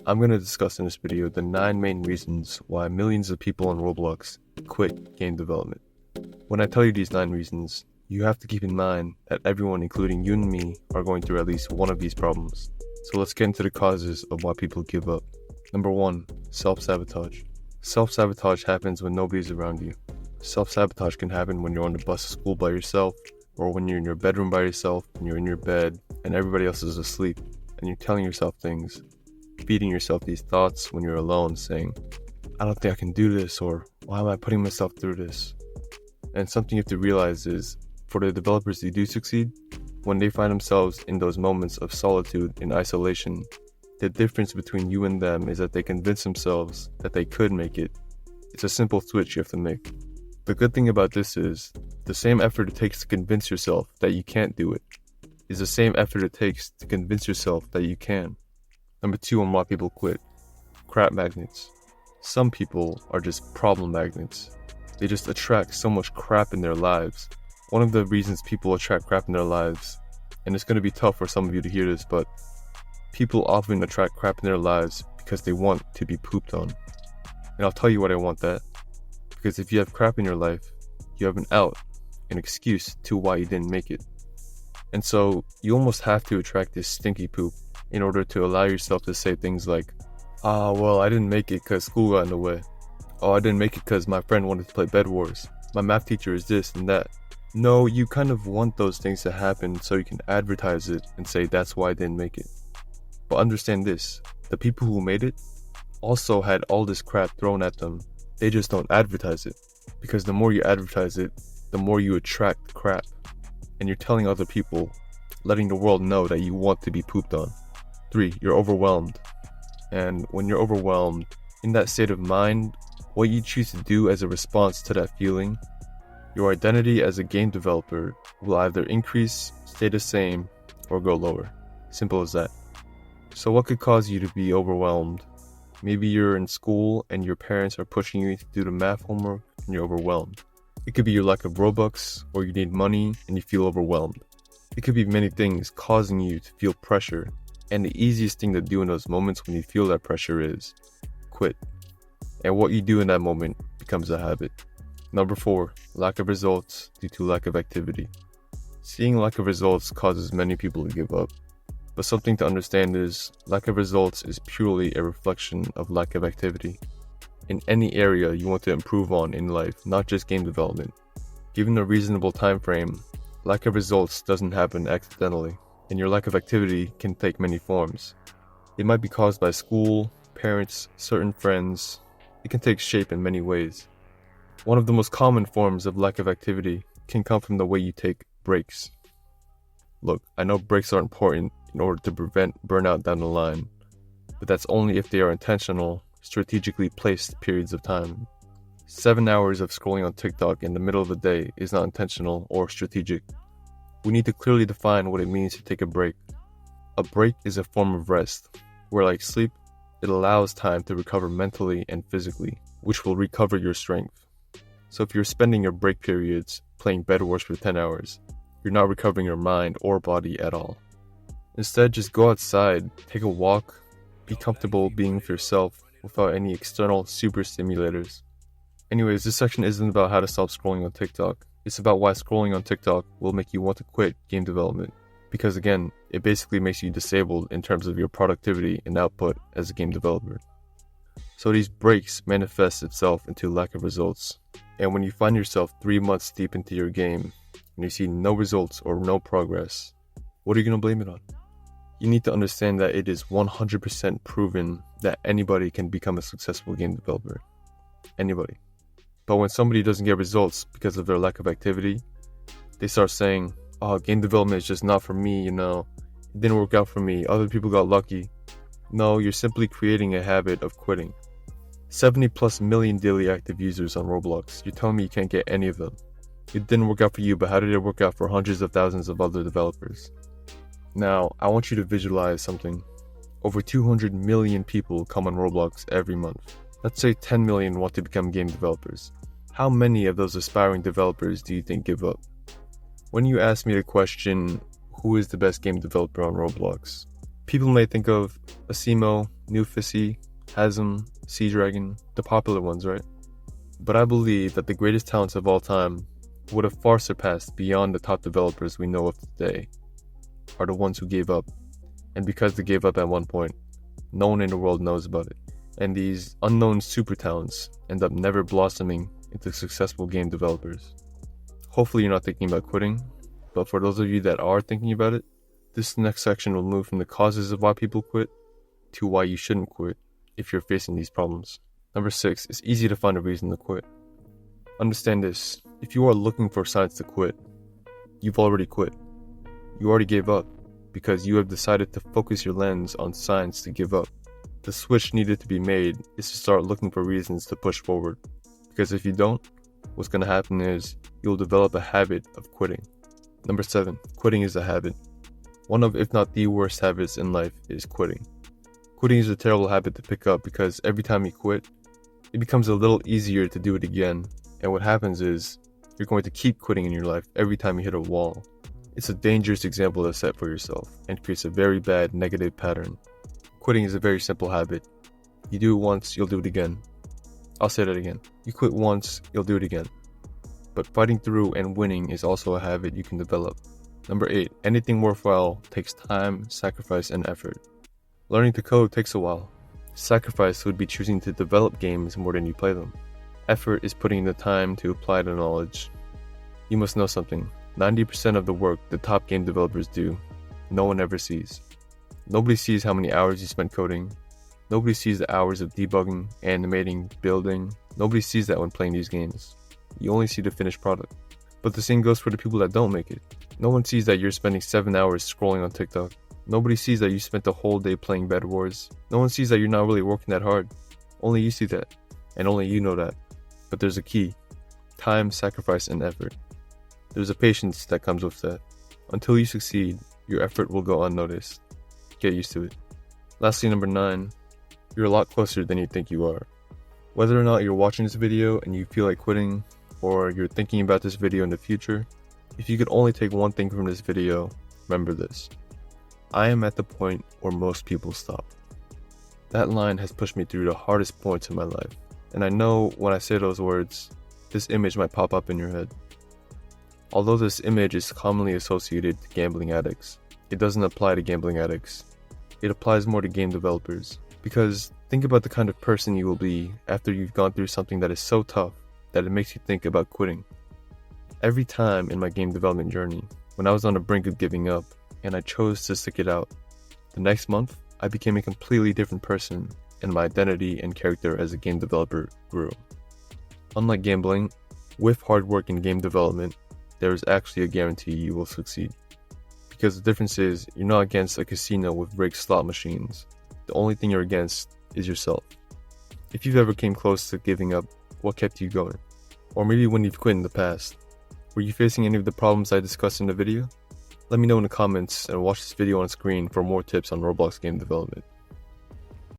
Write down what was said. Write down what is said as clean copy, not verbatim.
I'm going to discuss in this video the 9 main reasons why millions of people on Roblox quit game development. When I tell you these 9 reasons, you have to keep in mind that everyone, including you and me, are going through at least one of these problems. So let's get into the causes of why people give up. Number 1, self-sabotage. Self-sabotage happens when nobody's around you. Self-sabotage can happen when you're on the bus to school by yourself, or when you're in your bedroom by yourself, and you're in your bed, and everybody else is asleep, and you're telling yourself things, feeding yourself these thoughts when you're alone, saying, I don't think I can do this, or why am I putting myself through this? And something you have to realize is, for the developers who do succeed, when they find themselves in those moments of solitude and isolation, the difference between you and them is that they convince themselves that they could make it. It's a simple switch you have to make. The good thing about this is, the same effort it takes to convince yourself that you can't do it is the same effort it takes to convince yourself that you can. Number 2 on why people quit. Crap magnets. Some people are just problem magnets. They just attract so much crap in their lives. One of the reasons people attract crap in their lives, and it's going to be tough for some of you to hear this, but people often attract crap in their lives because they want to be pooped on. And I'll tell you why I want that. Because if you have crap in your life, you have an out, an excuse to why you didn't make it. And so you almost have to attract this stinky poop in order to allow yourself to say things like, well, I didn't make it because school got in the way. Oh, I didn't make it because my friend wanted to play Bed Wars. My math teacher is this and that. No, you kind of want those things to happen so you can advertise it and say that's why I didn't make it. But understand this, the people who made it also had all this crap thrown at them. They just don't advertise it. Because the more you advertise it, the more you attract crap. And you're telling other people, letting the world know that you want to be pooped on. 3, you're overwhelmed. And when you're overwhelmed, in that state of mind, what you choose to do as a response to that feeling, your identity as a game developer will either increase, stay the same, or go lower. Simple as that. So what could cause you to be overwhelmed? Maybe you're in school and your parents are pushing you to do the math homework and you're overwhelmed. It could be your lack of Robux, or you need money and you feel overwhelmed. It could be many things causing you to feel pressure. And the easiest thing to do in those moments when you feel that pressure is quit. And what you do in that moment becomes a habit. Number 4, lack of results due to lack of activity. Seeing lack of results causes many people to give up. But something to understand is, lack of results is purely a reflection of lack of activity. In any area you want to improve on in life, not just game development. Given a reasonable time frame, lack of results doesn't happen accidentally, and your lack of activity can take many forms. It might be caused by school, parents, certain friends. It can take shape in many ways. One of the most common forms of lack of activity can come from the way you take breaks. Look, I know breaks are important in order to prevent burnout down the line, but that's only if they are intentional, strategically placed periods of time. 7 hours of scrolling on TikTok in the middle of the day is not intentional or strategic. We need to clearly define what it means to take a break. A break is a form of rest, where like sleep, it allows time to recover mentally and physically, which will recover your strength. So if you're spending your break periods playing Bed Wars for 10 hours, you're not recovering your mind or body at all. Instead, just go outside, take a walk, be comfortable being with yourself without any external super stimulators. Anyways, this section isn't about how to stop scrolling on TikTok. It's about why scrolling on TikTok will make you want to quit game development. Because again, it basically makes you disabled in terms of your productivity and output as a game developer. So these breaks manifest itself into lack of results. And when you find yourself 3 months deep into your game, and you see no results or no progress, what are you going to blame it on? You need to understand that it is 100% proven that anybody can become a successful game developer. Anybody. But when somebody doesn't get results because of their lack of activity, they start saying, game development is just not for me, it didn't work out for me, other people got lucky. No, you're simply creating a habit of quitting. 70 plus million daily active users on Roblox. You're telling me you can't get any of them. It didn't work out for you, but how did it work out for hundreds of thousands of other developers? Now, I want you to visualize something. Over 200 million people come on Roblox every month. Let's say 10 million want to become game developers. How many of those aspiring developers do you think give up? When you ask me the question, who is the best game developer on Roblox? People may think of Asimo, Newfissy, Hasm, Sea Dragon, the popular ones, right? But I believe that the greatest talents of all time would have far surpassed beyond the top developers we know of today are the ones who gave up. And because they gave up at one point, no one in the world knows about it. And these unknown super talents end up never blossoming into successful game developers. Hopefully you're not thinking about quitting, but for those of you that are thinking about it, this next section will move from the causes of why people quit to why you shouldn't quit if you're facing these problems. Number 6, it's easy to find a reason to quit. Understand this, if you are looking for signs to quit, you've already quit. You already gave up because you have decided to focus your lens on signs to give up. The switch needed to be made is to start looking for reasons to push forward. Because if you don't, what's going to happen is you'll develop a habit of quitting. Number 7, quitting is a habit. One of, if not the worst habits in life is quitting. Quitting is a terrible habit to pick up because every time you quit, it becomes a little easier to do it again. And what happens is you're going to keep quitting in your life every time you hit a wall. It's a dangerous example to set for yourself and creates a very bad negative pattern. Quitting is a very simple habit. You do it once, you'll do it again. I'll say that again. You quit once, you'll do it again. But fighting through and winning is also a habit you can develop. Number 8, anything worthwhile takes time, sacrifice, and effort. Learning to code takes a while. Sacrifice would be choosing to develop games more than you play them. Effort is putting in the time to apply the knowledge. You must know something. 90% of the work the top game developers do, no one ever sees. Nobody sees how many hours you spent coding. Nobody sees the hours of debugging, animating, building. Nobody sees that when playing these games. You only see the finished product. But the same goes for the people that don't make it. No one sees that you're spending 7 hours scrolling on TikTok. Nobody sees that you spent the whole day playing Bed Wars. No one sees that you're not really working that hard. Only you see that. And only you know that. But there's a key. Time, sacrifice, and effort. There's a patience that comes with that. Until you succeed, your effort will go unnoticed. Get used to it. Lastly, number 9, you're a lot closer than you think you are. Whether or not you're watching this video and you feel like quitting, or you're thinking about this video in the future, if you could only take one thing from this video, remember this. I am at the point where most people stop. That line has pushed me through the hardest points in my life. And I know when I say those words, this image might pop up in your head. Although this image is commonly associated to gambling addicts, it doesn't apply to gambling addicts. It applies more to game developers. Because think about the kind of person you will be after you've gone through something that is so tough that it makes you think about quitting. Every time in my game development journey, when I was on the brink of giving up and I chose to stick it out, the next month I became a completely different person and my identity and character as a game developer grew. Unlike gambling, with hard work in game development, there is actually a guarantee you will succeed. Because the difference is, you're not against a casino with rigged slot machines. The only thing you're against is yourself. If you've ever came close to giving up, what kept you going? Or maybe when you've quit in the past, were you facing any of the problems I discussed in the video? Let me know in the comments and watch this video on screen for more tips on Roblox game development.